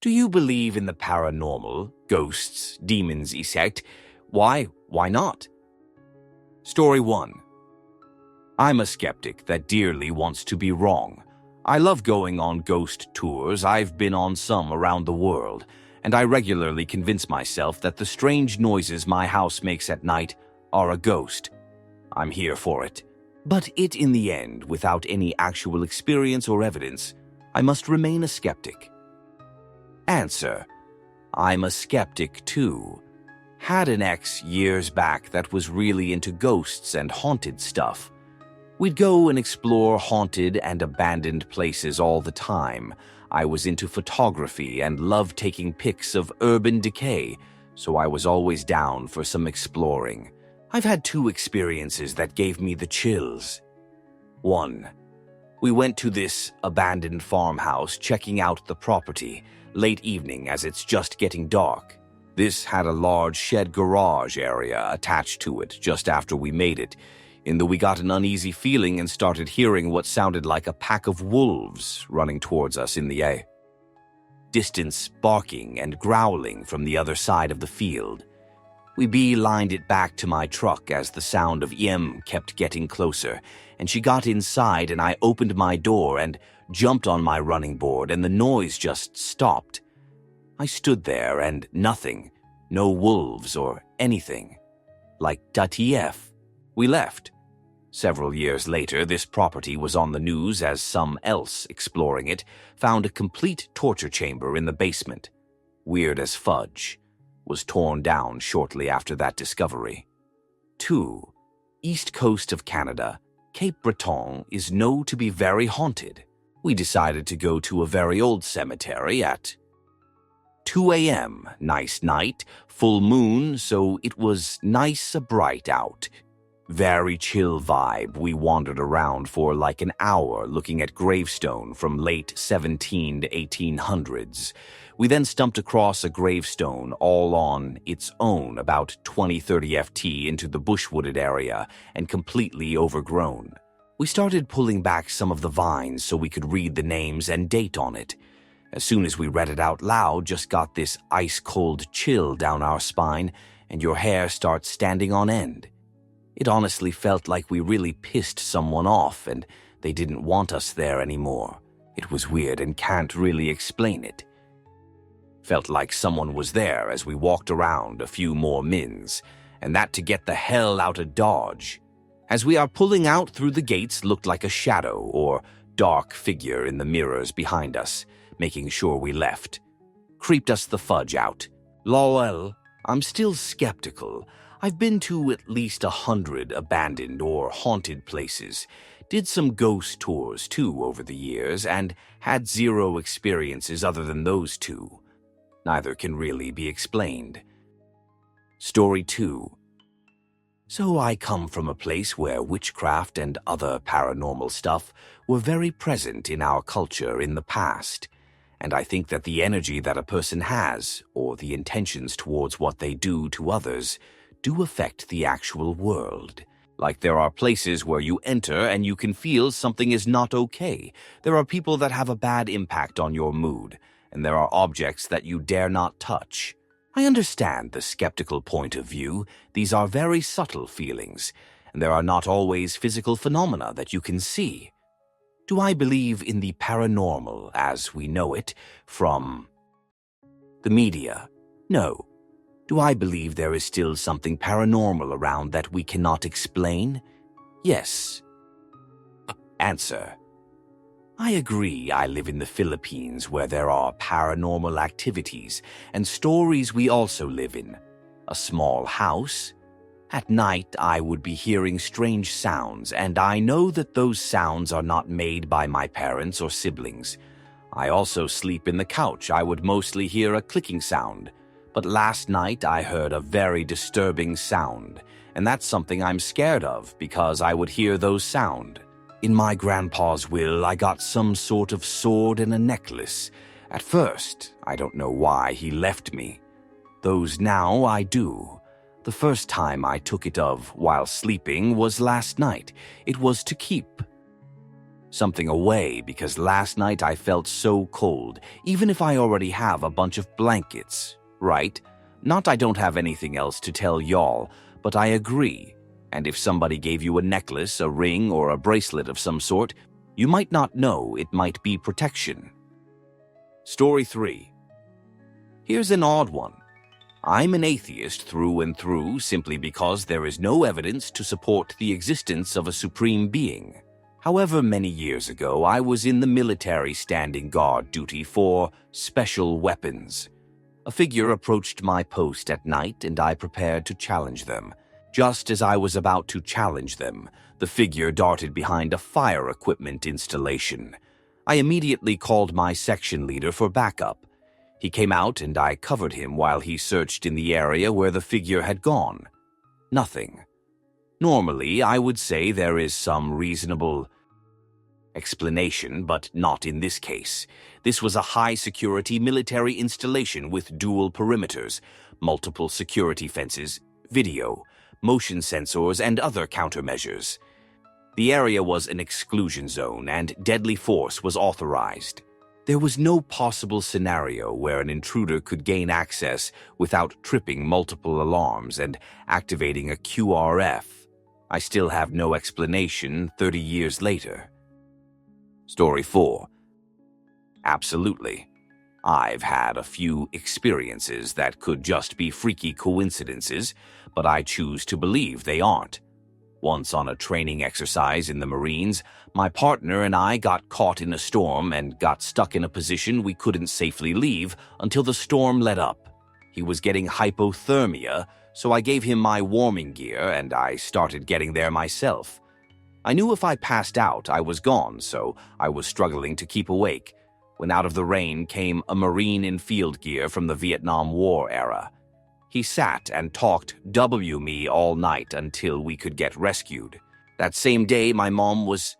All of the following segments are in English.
Do you believe in the paranormal, ghosts, demons, etc.? Why not? Story 1. I'm a skeptic that dearly wants to be wrong. I love going on ghost tours. I've been on some around the world, and I regularly convince myself that the strange noises my house makes at night are a ghost. I'm here for it. But in the end, without any actual experience or evidence, I must remain a skeptic. Answer: I'm a skeptic too. Had an ex years back that was really into ghosts and haunted stuff. We'd go and explore haunted and abandoned places all the time. I was into photography and loved taking pics of urban decay, so I was always down for some exploring. I've had 2 experiences that gave me the chills. 1. We went to this abandoned farmhouse checking out the property, late evening as it's just getting dark. This had a large shed garage area attached to it just after we made it, we got an uneasy feeling and started hearing what sounded like a pack of wolves running towards us in the distance, barking and growling from the other side of the field. We beelined it back to my truck as the sound of Em kept getting closer, and she got inside and I opened my door and jumped on my running board and the noise just stopped. I stood there and nothing, no wolves or anything. Like WTF. We left. Several years later, this property was on the news as some else exploring it found a complete torture chamber in the basement. Weird as fudge. Was torn down shortly after that discovery. 2. East coast of Canada, Cape Breton is known to be very haunted. We decided to go to a very old cemetery at 2 a.m. Nice night, full moon, so it was nice bright out. Very chill vibe. We wandered around for like an hour looking at gravestone from late 17 to 1800s. We then stumped across a gravestone all on its own about 20-30 ft into the bushwooded area and completely overgrown. We started pulling back some of the vines so we could read the names and date on it. As soon as we read it out loud, just got this ice-cold chill down our spine and your hair starts standing on end. It honestly felt like we really pissed someone off and they didn't want us there anymore. It was weird and can't really explain it. Felt like someone was there as we walked around a few more mins, and that to get the hell out of Dodge. As we are pulling out through the gates looked like a shadow or dark figure in the mirrors behind us, making sure we left. Creeped us the fudge out. Lol, I'm still skeptical. I've been to at least 100 abandoned or haunted places, did some ghost tours too over the years, and had 0 experiences other than those 2. Neither can really be explained. Story 2. So I come from a place where witchcraft and other paranormal stuff were very present in our culture in the past, and I think that the energy that a person has, or the intentions towards what they do to others, do affect the actual world. Like there are places where you enter and you can feel something is not okay. There are people that have a bad impact on your mood, and there are objects that you dare not touch. I understand the skeptical point of view. These are very subtle feelings, and there are not always physical phenomena that you can see. Do I believe in the paranormal as we know it from the media? No. Do I believe there is still something paranormal around that we cannot explain? Yes. Answer. I agree. I live in the Philippines where there are paranormal activities and stories we also live in. A small house. At night, I would be hearing strange sounds, and I know that those sounds are not made by my parents or siblings. I also sleep in the couch. I would mostly hear a clicking sound. But last night I heard a very disturbing sound, and that's something I'm scared of because I would hear those sound. In my grandpa's will, I got some sort of sword and a necklace. At first, I don't know why he left me. Those now I do. The first time I took it of while sleeping was last night. It was to keep. something away because last night I felt so cold, even if I already have a bunch of blankets, right? Not I don't have anything else to tell y'all, but I agree. And if somebody gave you a necklace, a ring, or a bracelet of some sort, you might not know it might be protection. Story 3. Here's an odd one. I'm an atheist through and through simply because there is no evidence to support the existence of a supreme being. However, many years ago, I was in the military standing guard duty for special weapons. A figure approached my post at night and I prepared to challenge them. Just as I was about to challenge them, the figure darted behind a fire equipment installation. I immediately called my section leader for backup. He came out and I covered him while he searched in the area where the figure had gone. Nothing. Normally, I would say there is some reasonable explanation, but not in this case. This was a high-security military installation with dual perimeters, multiple security fences, video, motion sensors, and other countermeasures. The area was an exclusion zone and deadly force was authorized. There was no possible scenario where an intruder could gain access without tripping multiple alarms and activating a QRF. I still have no explanation 30 years later. Story 4. Absolutely. I've had a few experiences that could just be freaky coincidences, but I choose to believe they aren't. Once on a training exercise in the Marines, my partner and I got caught in a storm and got stuck in a position we couldn't safely leave until the storm let up. He was getting hypothermia, so I gave him my warming gear and I started getting there myself. I knew if I passed out, I was gone, so I was struggling to keep awake, when out of the rain came a Marine in field gear from the Vietnam War era. He sat and talked me all night until we could get rescued. That same day, my mom was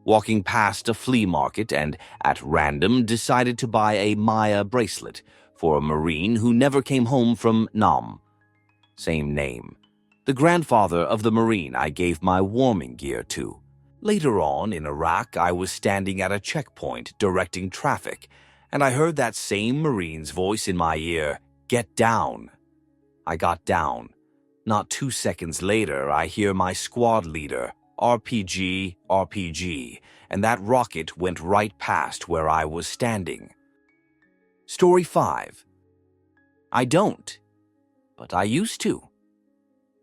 walking past a flea market and, at random, decided to buy a Maya bracelet for a Marine who never came home from Nam. Same name. The grandfather of the Marine I gave my warming gear to. Later on, in Iraq, I was standing at a checkpoint directing traffic, and I heard that same Marine's voice in my ear, "Get down." I got down. Not 2 seconds later, I hear my squad leader, RPG, RPG, and that rocket went right past where I was standing. Story 5. I don't, but I used to.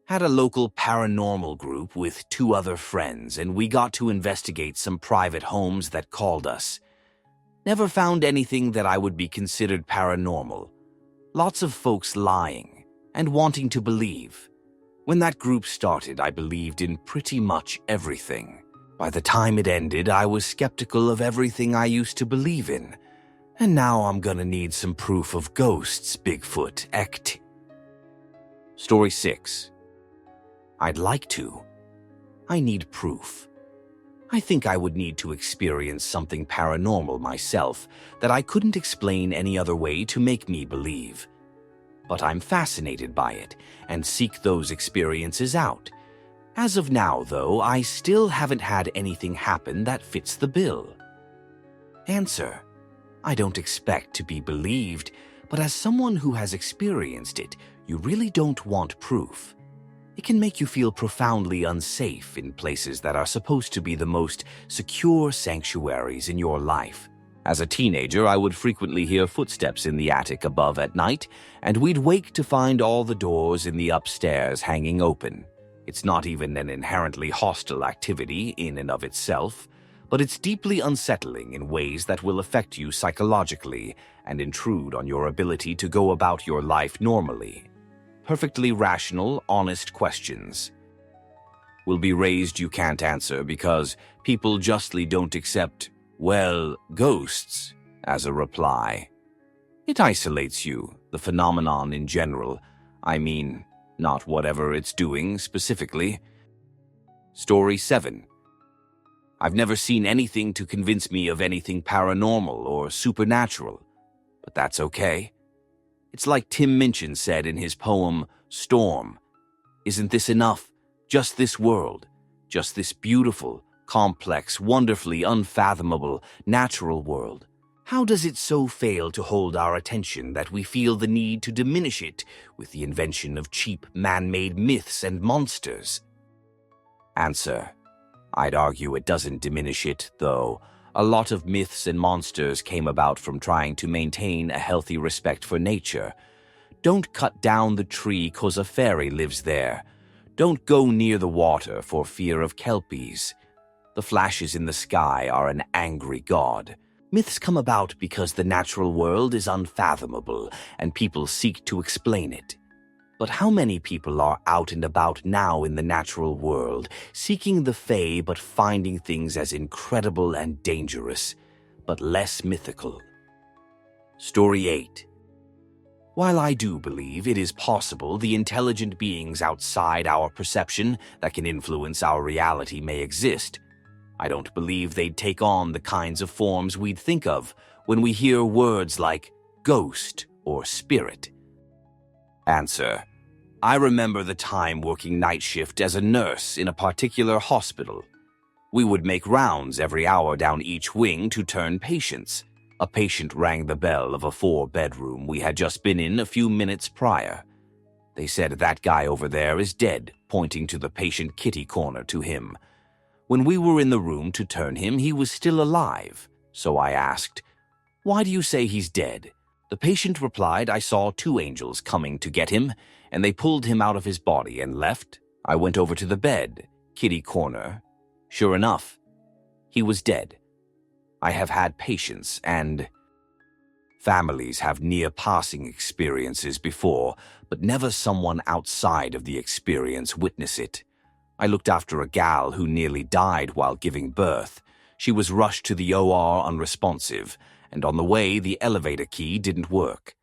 Had a local paranormal group with 2 other friends, and we got to investigate some private homes that called us. Never found anything that I would be considered paranormal. Lots of folks lying and wanting to believe. When that group started, I believed in pretty much everything. By the time it ended, I was skeptical of everything I used to believe in. And now I'm gonna need some proof of ghosts, Bigfoot, Ect. Story 6. I'd like to. I need proof. I think I would need to experience something paranormal myself that I couldn't explain any other way to make me believe. But I'm fascinated by it and seek those experiences out. As of now, though, I still haven't had anything happen that fits the bill. Answer: I don't expect to be believed, but as someone who has experienced it, you really don't want proof. It can make you feel profoundly unsafe in places that are supposed to be the most secure sanctuaries in your life. As a teenager, I would frequently hear footsteps in the attic above at night, and we'd wake to find all the doors in the upstairs hanging open. It's not even an inherently hostile activity in and of itself, but it's deeply unsettling in ways that will affect you psychologically and intrude on your ability to go about your life normally. Perfectly rational, honest questions will be raised you can't answer because people justly don't accept, well, ghosts, as a reply. It isolates you, the phenomenon in general. I mean, not whatever it's doing specifically. Story 7. I've never seen anything to convince me of anything paranormal or supernatural, but that's okay. It's like Tim Minchin said in his poem, Storm. Isn't this enough? Just this world. Just this beautiful, complex, wonderfully unfathomable, natural world, how does it so fail to hold our attention that we feel the need to diminish it with the invention of cheap man-made myths and monsters? Answer: I'd argue it doesn't diminish it, though. A lot of myths and monsters came about from trying to maintain a healthy respect for nature. Don't cut down the tree 'cause a fairy lives there. Don't go near the water for fear of kelpies. The flashes in the sky are an angry god. Myths come about because the natural world is unfathomable and people seek to explain it. But how many people are out and about now in the natural world, seeking the fae but finding things as incredible and dangerous, but less mythical? Story 8. While I do believe it is possible the intelligent beings outside our perception that can influence our reality may exist, I don't believe they'd take on the kinds of forms we'd think of when we hear words like ghost or spirit. Answer: I remember the time working night shift as a nurse in a particular hospital. We would make rounds every hour down each wing to turn patients. A patient rang the bell of a 4-bedroom we had just been in a few minutes prior. They said, "That guy over there is dead," pointing to the patient kitty corner to him. When we were in the room to turn him, he was still alive. So I asked, "Why do you say he's dead?" The patient replied, "I saw 2 angels coming to get him, and they pulled him out of his body and left. I went over to the bed, kitty corner. Sure enough, he was dead." I have had patients and families have near-passing experiences before, but never someone outside of the experience witness it. I looked after a gal who nearly died while giving birth. She was rushed to the OR unresponsive, and on the way the elevator key didn't work.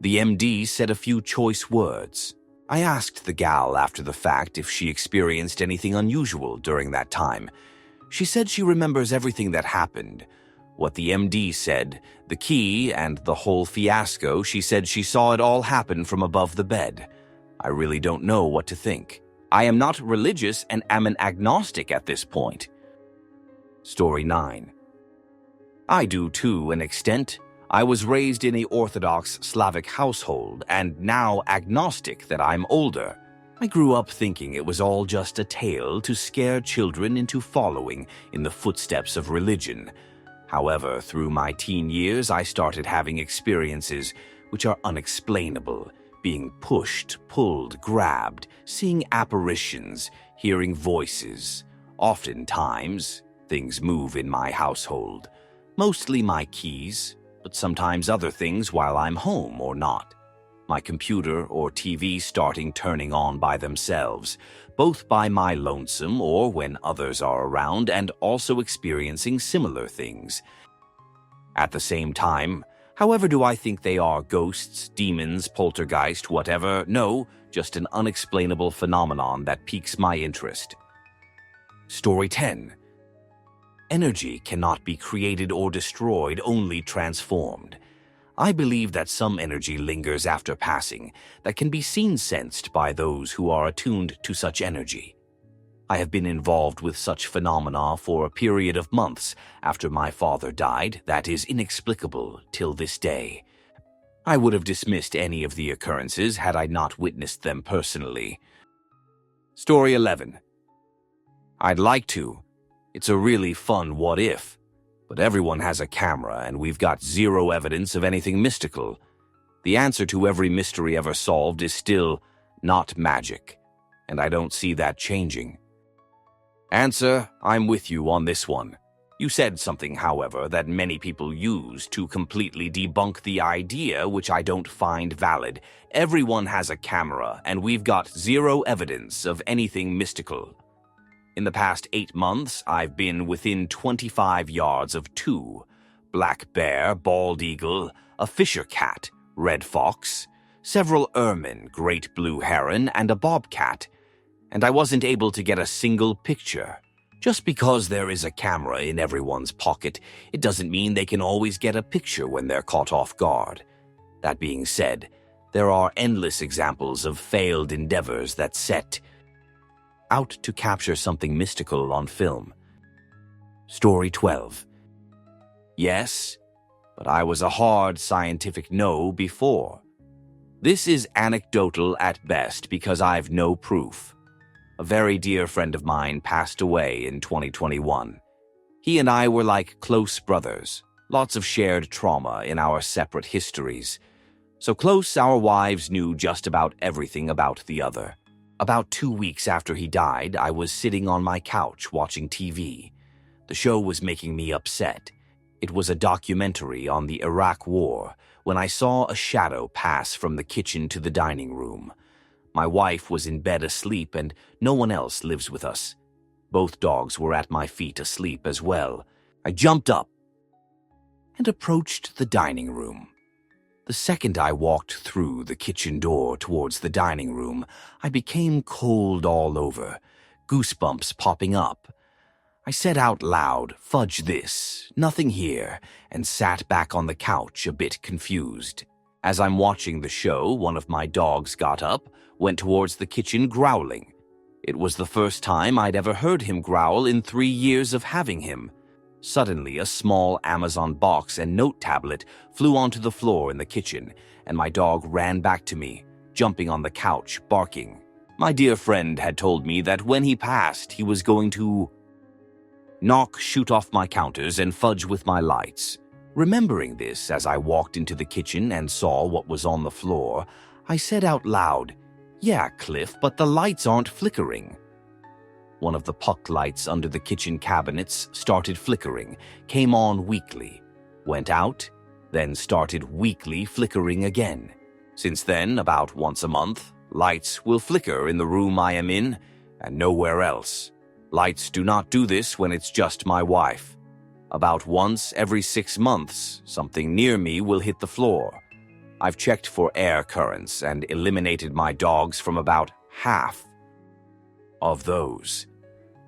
The MD said a few choice words. I asked the gal after the fact if she experienced anything unusual during that time. She said she remembers everything that happened. What the MD said, the key, and the whole fiasco, she said she saw it all happen from above the bed. I really don't know what to think. I am not religious and am an agnostic at this point. Story 9. I do to an extent. I was raised in a Orthodox Slavic household and now agnostic that I'm older. I grew up thinking it was all just a tale to scare children into following in the footsteps of religion. However, through my teen years, I started having experiences which are unexplainable. Being pushed, pulled, grabbed, seeing apparitions, hearing voices. Oftentimes, things move in my household. Mostly my keys, but sometimes other things while I'm home or not. My computer or TV starting turning on by themselves, both by my lonesome or when others are around and also experiencing similar things. At the same time, however, do I think they are ghosts, demons, poltergeist, whatever? No, just an unexplainable phenomenon that piques my interest. Story 10. Energy cannot be created or destroyed, only transformed. I believe that some energy lingers after passing that can be sensed by those who are attuned to such energy. I have been involved with such phenomena for a period of months after my father died that is inexplicable till this day. I would have dismissed any of the occurrences had I not witnessed them personally. Story 11. I'd like to. It's a really fun what if, but everyone has a camera and we've got zero evidence of anything mystical. The answer to every mystery ever solved is still not magic, and I don't see that changing. Answer: I'm with you on this one. You said something, however, that many people use to completely debunk the idea, which I don't find valid. Everyone has a camera, and we've got zero evidence of anything mystical. In the past 8 months, I've been within 25 yards of 2: black bear, bald eagle, a fisher cat, red fox, several ermine, great blue heron, and a bobcat. And I wasn't able to get a single picture. Just because there is a camera in everyone's pocket, it doesn't mean they can always get a picture when they're caught off guard. That being said, there are endless examples of failed endeavors that set out to capture something mystical on film. Story 12. Yes, but I was a hard scientific no before. This is anecdotal at best because I've no proof. A very dear friend of mine passed away in 2021. He and I were like close brothers, lots of shared trauma in our separate histories. So close our wives knew just about everything about the other. About 2 weeks after he died, I was sitting on my couch watching TV. The show was making me upset. It was a documentary on the Iraq War when I saw a shadow pass from the kitchen to the dining room. My wife was in bed asleep and no one else lives with us. Both dogs were at my feet asleep as well. I jumped up and approached the dining room. The second I walked through the kitchen door towards the dining room, I became cold all over, goosebumps popping up. I said out loud, "Fudge this, nothing here," and sat back on the couch a bit confused. As I'm watching the show, one of my dogs got up, went towards the kitchen growling. It was the first time I'd ever heard him growl in 3 years of having him. Suddenly, a small Amazon box and note tablet flew onto the floor in the kitchen, and my dog ran back to me, jumping on the couch, barking. My dear friend had told me that when he passed, he was going to knock, shoot off my counters, and fudge with my lights. Remembering this as I walked into the kitchen and saw what was on the floor, I said out loud, "Yeah, Cliff, but the lights aren't flickering." One of the puck lights under the kitchen cabinets started flickering, came on weakly, went out, then started weakly flickering again. Since then, about once a month, lights will flicker in the room I am in and nowhere else. Lights do not do this when it's just my wife. About once every 6 months, something near me will hit the floor. I've checked for air currents and eliminated my dogs from about half of those.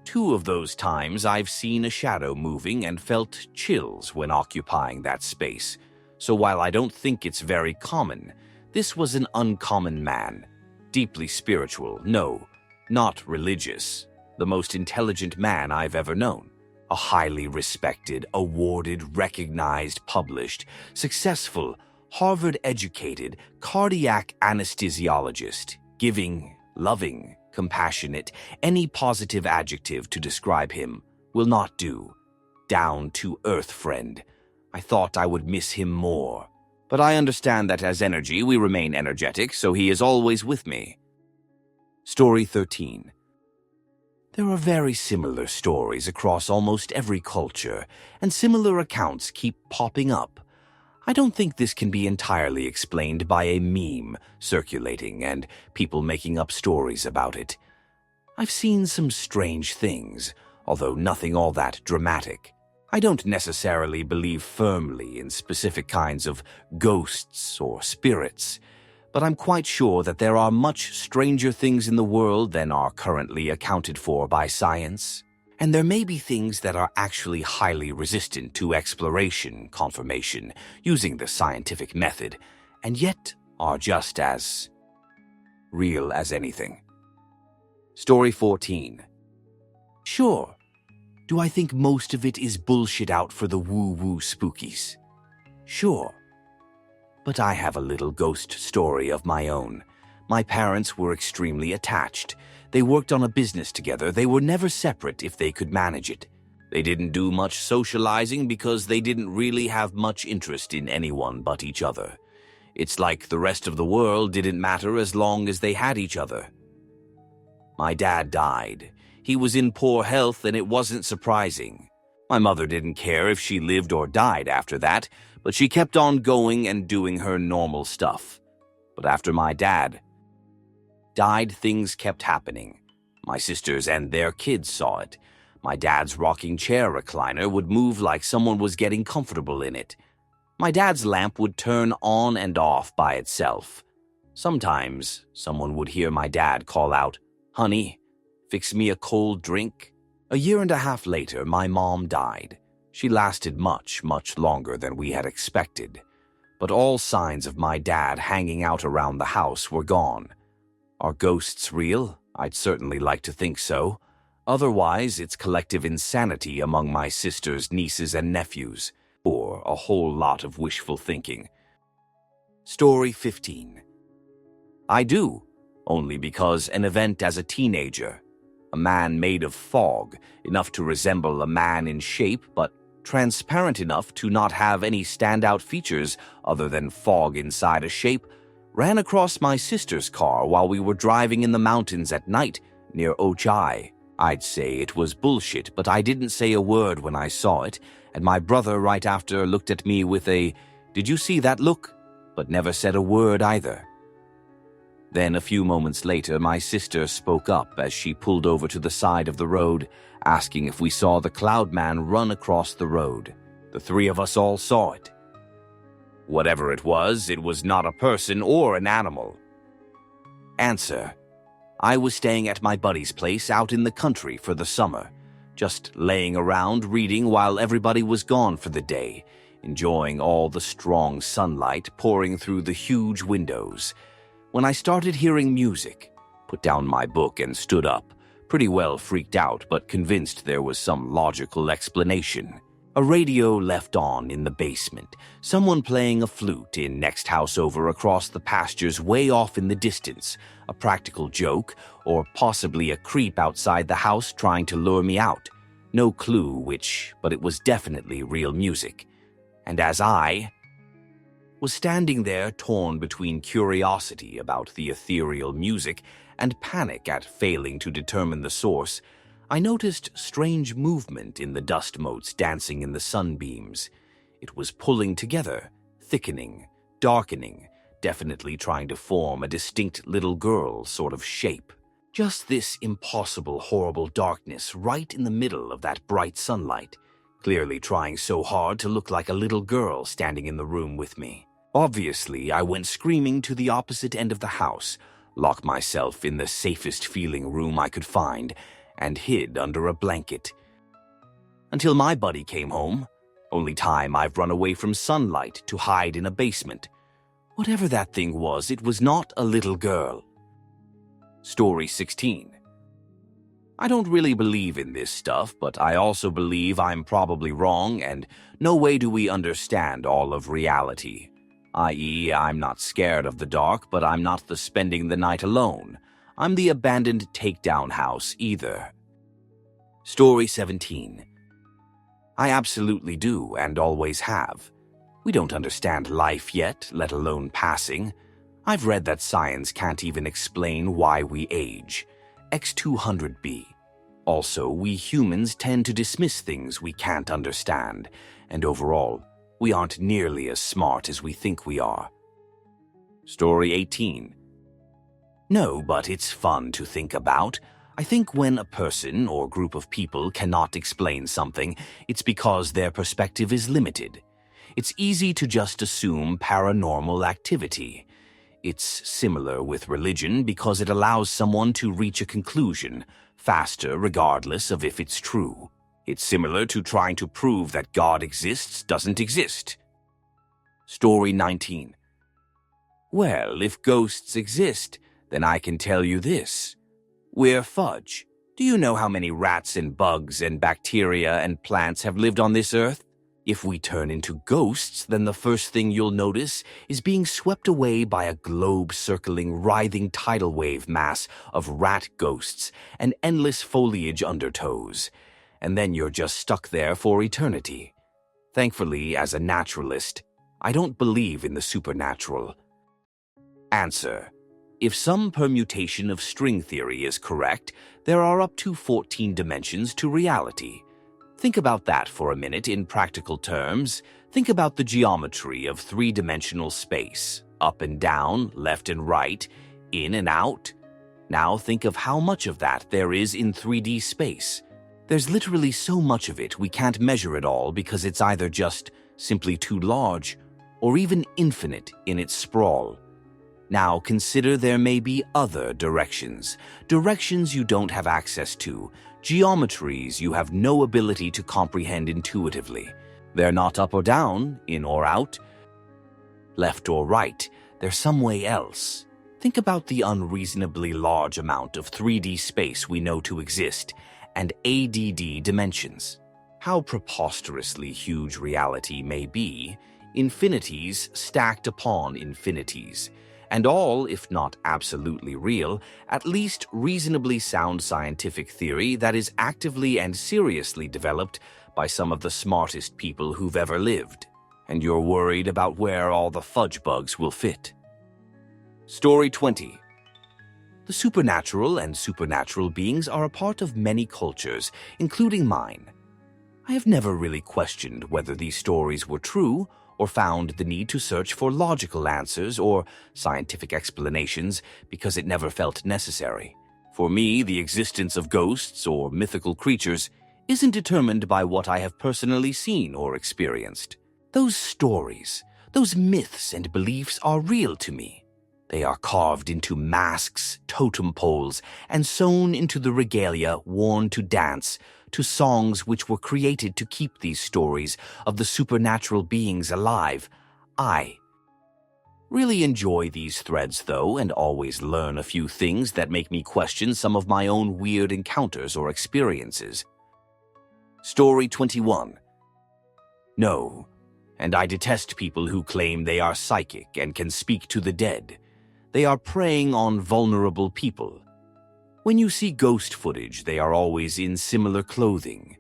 2 of those times I've seen a shadow moving and felt chills when occupying that space. So while I don't think it's very common, this was an uncommon man. Deeply spiritual, no, not religious. The most intelligent man I've ever known. A highly respected, awarded, recognized, published, successful, Harvard-educated, cardiac anesthesiologist, giving, loving, compassionate, any positive adjective to describe him will not do. Down to earth friend. I thought I would miss him more. But I understand that as energy we remain energetic, so he is always with me. Story 13. There are very similar stories across almost every culture, and similar accounts keep popping up. I don't think this can be entirely explained by a meme circulating and people making up stories about it. I've seen some strange things, although nothing all that dramatic. I don't necessarily believe firmly in specific kinds of ghosts or spirits, but I'm quite sure that there are much stranger things in the world than are currently accounted for by science. And there may be things that are actually highly resistant to exploration, confirmation, using the scientific method, and yet are just as real as anything. Story 14. Sure. Do I think most of it is bullshit out for the woo-woo spookies? Sure. But I have a little ghost story of my own. My parents were extremely attached. They worked on a business together. They were never separate if they could manage it. They didn't do much socializing because they didn't really have much interest in anyone but each other. It's like the rest of the world didn't matter as long as they had each other. My dad died. He was in poor health and it wasn't surprising. My mother didn't care if she lived or died after that, but she kept on going and doing her normal stuff. But after my dad died, things kept happening. My sisters and their kids saw it. My dad's rocking chair recliner would move like someone was getting comfortable in it. My dad's lamp would turn on and off by itself. Sometimes someone would hear my dad call out, "Honey, fix me a cold drink." A year and a half later, my mom died. She lasted much, much longer than we had expected. But all signs of my dad hanging out around the house were gone. Are ghosts real? I'd certainly like to think so. Otherwise, it's collective insanity among my sisters, nieces, and nephews, or a whole lot of wishful thinking. Story 15. I do, only because an event as a teenager. A man made of fog, enough to resemble a man in shape, but transparent enough to not have any standout features other than fog inside a shape, ran across my sister's car while we were driving in the mountains at night near Ochai. I'd say it was bullshit, but I didn't say a word when I saw it, and my brother right after looked at me with a, "Did you see that look?" but never said a word either. Then a few moments later, my sister spoke up as she pulled over to the side of the road, asking if we saw the cloud man run across the road. The three of us all saw it. Whatever it was not a person or an animal. Answer: I was staying at my buddy's place out in the country for the summer, just laying around reading while everybody was gone for the day, enjoying all the strong sunlight pouring through the huge windows, when I started hearing music. Put down my book and stood up, pretty well freaked out but convinced there was some logical explanation. A radio left on in the basement, someone playing a flute in next house over across the pastures way off in the distance, a practical joke, or possibly a creep outside the house trying to lure me out. No clue which, but it was definitely real music. And as I was standing there torn between curiosity about the ethereal music and panic at failing to determine the source, I noticed strange movement in the dust motes dancing in the sunbeams. It was pulling together, thickening, darkening, definitely trying to form a distinct little girl sort of shape. Just this impossible, horrible darkness right in the middle of that bright sunlight, clearly trying so hard to look like a little girl standing in the room with me. Obviously, I went screaming to the opposite end of the house, locked myself in the safest feeling room I could find, and hid under a blanket. Until my buddy came home. Only time I've run away from sunlight to hide in a basement. Whatever that thing was, it was not a little girl. Story 16. I don't really believe in this stuff, but I also believe I'm probably wrong, and no way do we understand all of reality. I.e., I'm not scared of the dark, but I'm not the spending the night alone. I'm the abandoned takedown house either. Story 17. I absolutely do, and always have. We don't understand life yet, let alone passing. I've read that science can't even explain why we age. X200b. Also, we humans tend to dismiss things we can't understand, and overall, we aren't nearly as smart as we think we are. Story 18. No, but it's fun to think about. I think when a person or group of people cannot explain something, it's because their perspective is limited. It's easy to just assume paranormal activity. It's similar with religion because it allows someone to reach a conclusion faster regardless of if it's true. It's similar to trying to prove that God exists doesn't exist. Story 19. Well, if ghosts exist, then I can tell you this. We're fudge. Do you know how many rats and bugs and bacteria and plants have lived on this earth? If we turn into ghosts, then the first thing you'll notice is being swept away by a globe-circling, writhing tidal wave mass of rat ghosts and endless foliage undertows. And then you're just stuck there for eternity. Thankfully, as a naturalist, I don't believe in the supernatural. Answer. If some permutation of string theory is correct, there are up to 14 dimensions to reality. Think about that for a minute in practical terms. Think about the geometry of three-dimensional space, up and down, left and right, in and out. Now think of how much of that there is in 3D space. There's literally so much of it we can't measure it all because it's either just simply too large or even infinite in its sprawl. Now consider there may be other directions you don't have access to, geometries you have no ability to comprehend intuitively. They're not up or down, in or out, left or right, they're some way else. Think about the unreasonably large amount of 3D space we know to exist, and ADD dimensions. How preposterously huge reality may be, infinities stacked upon infinities, and all, if not absolutely real, at least reasonably sound scientific theory that is actively and seriously developed by some of the smartest people who've ever lived. And you're worried about where all the fudge bugs will fit. Story 20. The supernatural and supernatural beings are a part of many cultures, including mine. I have never really questioned whether these stories were true or found the need to search for logical answers or scientific explanations because it never felt necessary. For me, the existence of ghosts or mythical creatures isn't determined by what I have personally seen or experienced. Those stories, those myths and beliefs are real to me. They are carved into masks, totem poles, and sewn into the regalia worn to dance, to songs which were created to keep these stories of the supernatural beings alive. I really enjoy these threads, though, and always learn a few things that make me question some of my own weird encounters or experiences. Story 21. No, and I detest people who claim they are psychic and can speak to the dead. They are preying on vulnerable people. When you see ghost footage, they are always in similar clothing.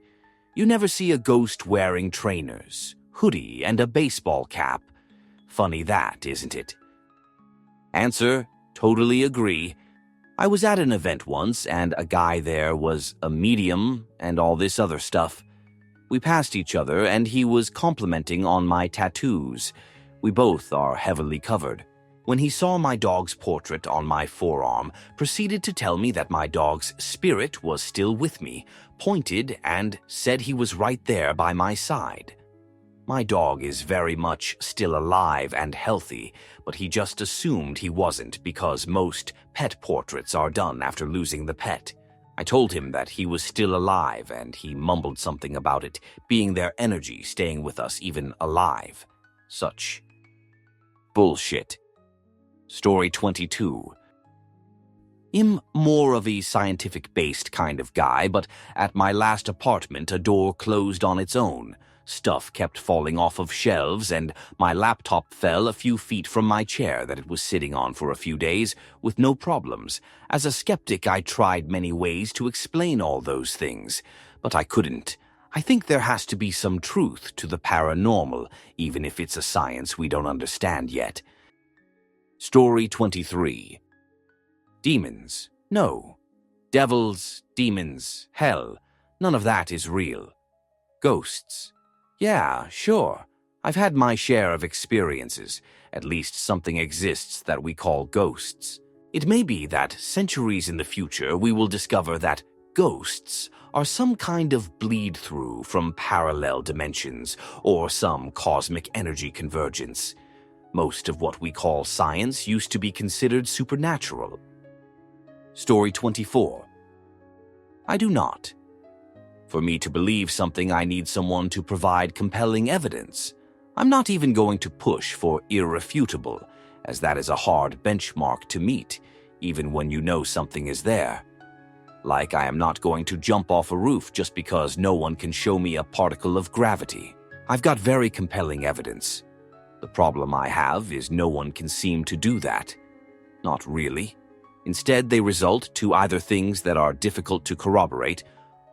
You never see a ghost wearing trainers, hoodie, and a baseball cap. Funny that, isn't it? Answer: totally agree. I was at an event once, and a guy there was a medium and all this other stuff. We passed each other, and he was complimenting on my tattoos. We both are heavily covered. When he saw my dog's portrait on my forearm, proceeded to tell me that my dog's spirit was still with me, pointed and said he was right there by my side. My dog is very much still alive and healthy, but he just assumed he wasn't because most pet portraits are done after losing the pet. I told him that he was still alive, and he mumbled something about it being their energy staying with us even alive. Such bullshit. Story 22. I'm more of a scientific-based kind of guy, but at my last apartment a door closed on its own. Stuff kept falling off of shelves, and my laptop fell a few feet from my chair that it was sitting on for a few days with no problems. As a skeptic, I tried many ways to explain all those things, but I couldn't. I think there has to be some truth to the paranormal, even if it's a science we don't understand yet. Story 23. Demons. No. Devils, demons, hell. None of that is real. Ghosts. Yeah, sure. I've had my share of experiences. At least something exists that we call ghosts. It may be that centuries in the future we will discover that ghosts are some kind of bleed-through from parallel dimensions or some cosmic energy convergence. Most of what we call science used to be considered supernatural. Story 24. I do not. For me to believe something, I need someone to provide compelling evidence. I'm not even going to push for irrefutable, as that is a hard benchmark to meet, even when you know something is there. Like I am not going to jump off a roof just because no one can show me a particle of gravity. I've got very compelling evidence. The problem I have is no one can seem to do that. Not really. Instead, they result to either things that are difficult to corroborate,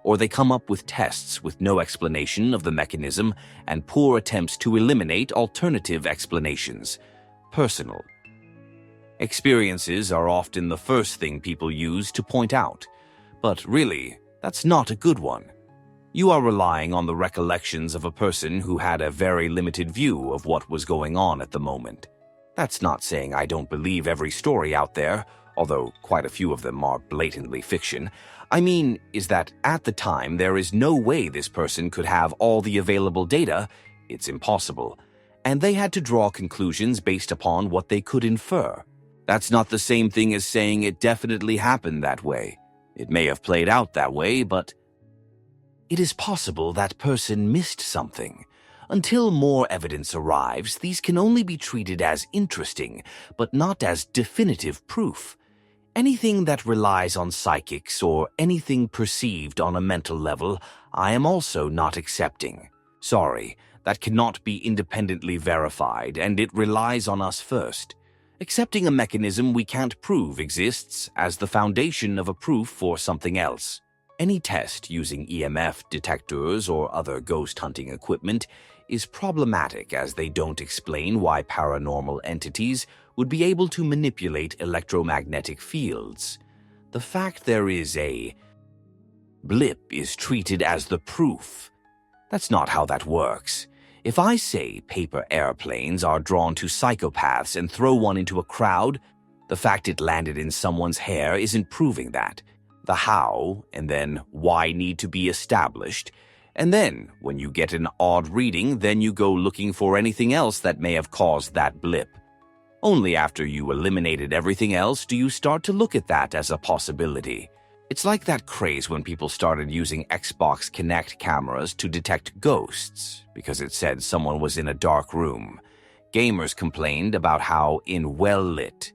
or they come up with tests with no explanation of the mechanism and poor attempts to eliminate alternative explanations. Personal. Experiences are often the first thing people use to point out, but really, that's not a good one. You are relying on the recollections of a person who had a very limited view of what was going on at the moment. That's not saying I don't believe every story out there, although quite a few of them are blatantly fiction. I mean, is that at the time there is no way this person could have all the available data. It's impossible. And they had to draw conclusions based upon what they could infer. That's not the same thing as saying it definitely happened that way. It may have played out that way, but it is possible that person missed something. Until more evidence arrives, these can only be treated as interesting, but not as definitive proof. Anything that relies on psychics or anything perceived on a mental level, I am also not accepting. Sorry, that cannot be independently verified, and it relies on us first. Accepting a mechanism we can't prove exists as the foundation of a proof for something else. Any test using EMF detectors or other ghost hunting equipment is problematic as they don't explain why paranormal entities would be able to manipulate electromagnetic fields. The fact there is a blip is treated as the proof. That's not how that works. If I say paper airplanes are drawn to psychopaths and throw one into a crowd, the fact it landed in someone's hair isn't proving that. The how and then why need to be established. And then, when you get an odd reading, then you go looking for anything else that may have caused that blip. Only after you eliminated everything else do you start to look at that as a possibility. It's like that craze when people started using Xbox Kinect cameras to detect ghosts because it said someone was in a dark room. Gamers complained about how in well-lit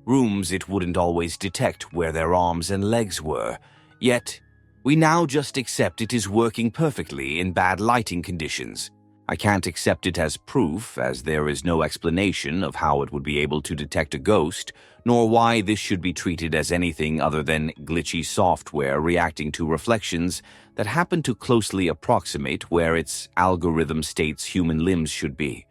rooms it wouldn't always detect where their arms and legs were. Yet, we now just accept it is working perfectly in bad lighting conditions. I can't accept it as proof, as there is no explanation of how it would be able to detect a ghost, nor why this should be treated as anything other than glitchy software reacting to reflections that happen to closely approximate where its algorithm states human limbs should be.